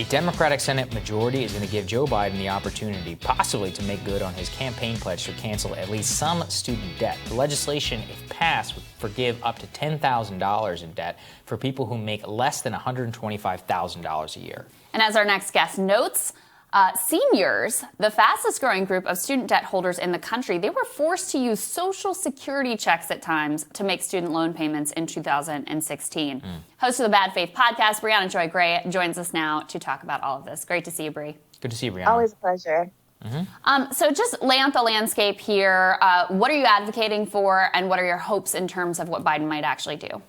A Democratic Senate majority is going to give Joe Biden the opportunity, possibly, to make good on his campaign pledge to cancel at least some student debt. The legislation, if passed, would forgive up to $10,000 in debt for people who make less than $125,000 a year. And as our next guest notes, seniors, the fastest growing group of student debt holders in the country, they were forced to use Social Security checks at times to make student loan payments in 2016. Host of the Bad Faith podcast, Briahna Joy Gray, joins us now to talk about all of this. Great to see you, Bri. Good to see you, Briahna. Always a pleasure. So just lay out the landscape here. What are you advocating for, and what are your hopes in terms of what Biden might actually do?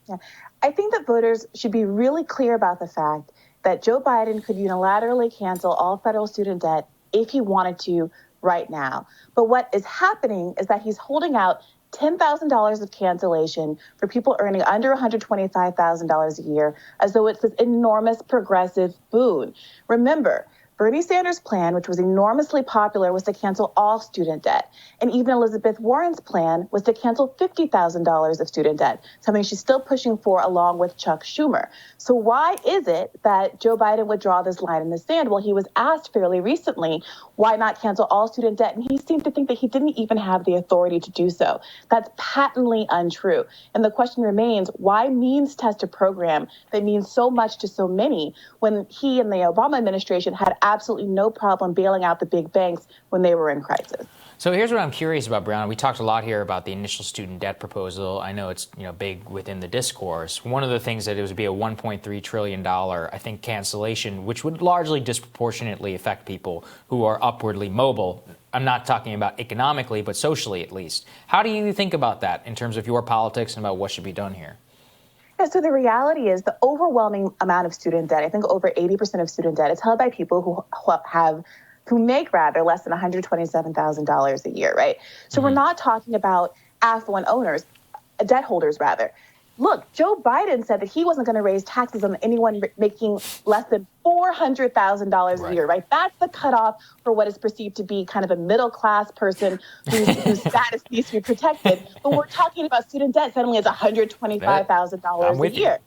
Yeah. I think that voters should be really clear about the fact that Joe Biden could unilaterally cancel all federal student debt if he wanted to right now. But what is happening is that he's holding out $10,000 of cancellation for people earning under $125,000 a year, as though it's this enormous progressive boon. Remember, Bernie Sanders' plan, which was enormously popular, was to cancel all student debt. And even Elizabeth Warren's plan was to cancel $50,000 of student debt, something she's still pushing for along with Chuck Schumer. So why is it that Joe Biden would draw this line in the sand? Well, he was asked fairly recently, why not cancel all student debt? And he seemed to think that he didn't even have the authority to do so. That's patently untrue. And the question remains, why means test a program that means so much to so many when he and the Obama administration had absolutely no problem bailing out the big banks when they were in crisis? So here's what I'm curious about, Briahna. We talked a lot here about the initial student debt proposal. I know it's big within the discourse. One of the things that it would be a $1.3 trillion, I think, cancellation, which would largely disproportionately affect people who are upwardly mobile. I'm not talking about economically, but socially at least. How do you think about that in terms of your politics and about what should be done here? Yeah, so the reality is the overwhelming amount of student debt, I think over 80% of student debt, is held by people who make less than $127,000 a year, right? So we're not talking about affluent owners, debt holders rather. Look, Joe Biden said that he wasn't going to raise taxes on anyone making less than $400,000 a year, right? That's the cutoff for what is perceived to be kind of a middle-class person whose status needs to be protected. But we're talking about student debt suddenly is $125,000 a year.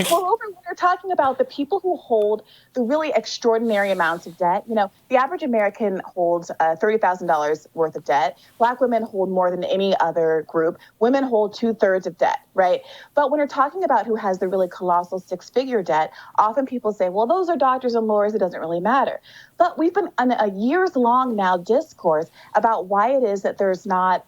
Moreover, we're talking about the people who hold the really extraordinary amounts of debt. You know, the average American holds $30,000 worth of debt. Black women hold more than any other group. Women hold 2/3 of debt, right? But when we're talking about who has the really colossal six-figure debt, often people say, well, those are doctors and lawyers. It doesn't really matter. But we've been on a years-long now discourse about why it is that there's not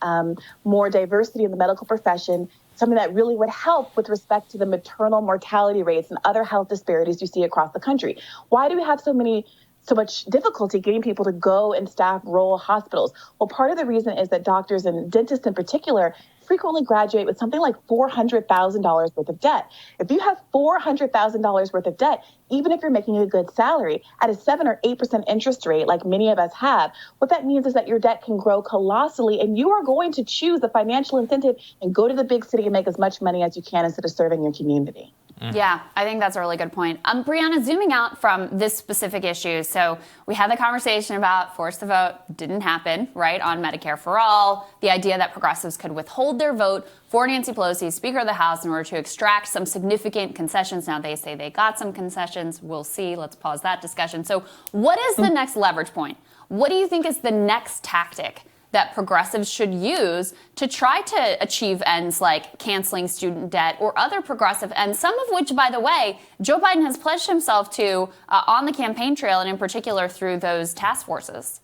more diversity in the medical profession, something that really would help with respect to the maternal mortality rates and other health disparities you see across the country. Why do we have so much difficulty getting people to go and staff rural hospitals? Well, part of the reason is that doctors and dentists in particular frequently graduate with something like $400,000 worth of debt. If you have $400,000 worth of debt, even if you're making a good salary at a 7 or 8% interest rate, like many of us have, what that means is that your debt can grow colossally, and you are going to choose the financial incentive and go to the big city and make as much money as you can instead of serving your community. Yeah, I think that's a really good point. Briahna, zooming out from this specific issue, so we had the conversation about force the vote, didn't happen, right, on Medicare for All, the idea that progressives could withhold their vote for Nancy Pelosi, Speaker of the House, in order to extract some significant concessions. Now they say they got some concessions. We'll see. Let's pause that discussion. So what is the next leverage point? What do you think is the next tactic that progressives should use to try to achieve ends like canceling student debt or other progressive ends, some of which, by the way, Joe Biden has pledged himself to on the campaign trail and in particular through those task forces?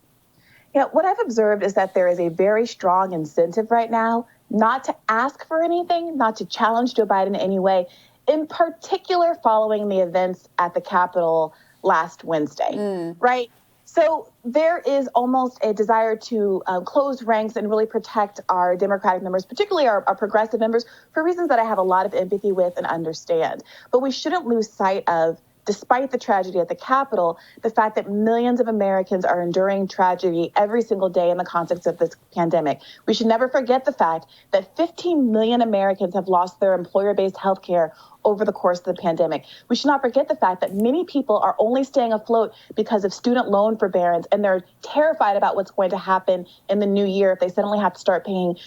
Yeah, what I've observed is that there is a very strong incentive right now not to ask for anything, not to challenge Joe Biden in any way, in particular following the events at the Capitol last Wednesday, right? So there is almost a desire to close ranks and really protect our Democratic members, particularly our progressive members, for reasons that I have a lot of empathy with and understand. But we shouldn't lose sight of, despite the tragedy at the Capitol, the fact that millions of Americans are enduring tragedy every single day in the context of this pandemic. We should never forget the fact that 15 million Americans have lost their employer-based health care over the course of the pandemic. We should not forget the fact that many people are only staying afloat because of student loan forbearance, and they're terrified about what's going to happen in the new year if they suddenly have to start paying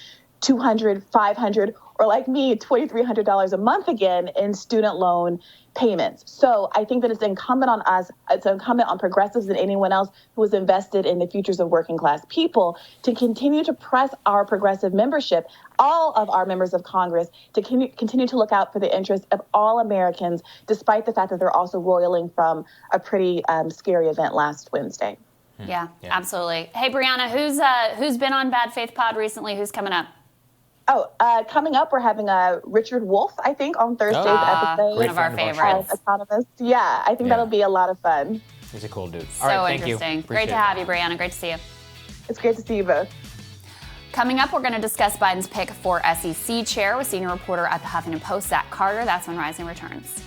$200, $500, or like me, $2,300 a month again in student loan payments. So I think that it's incumbent on us, it's incumbent on progressives and anyone else who is invested in the futures of working class people to continue to press our progressive membership, all of our members of Congress, to continue to look out for the interests of all Americans, despite the fact that they're also roiling from a pretty scary event last Wednesday. Yeah, absolutely. Hey, Briahna, who's been on Bad Faith Pod recently? Who's coming up? Coming up, we're having Richard Wolff, I think, on Thursday's episode. One of our favorites. Economist. Yeah, I think that'll be a lot of fun. He's a cool dude. So All right, interesting. Thank you. Great to have you, Briahna. Great to see you. It's great to see you both. Coming up, we're going to discuss Biden's pick for SEC chair with senior reporter at the Huffington Post, Zach Carter. That's when Rising returns.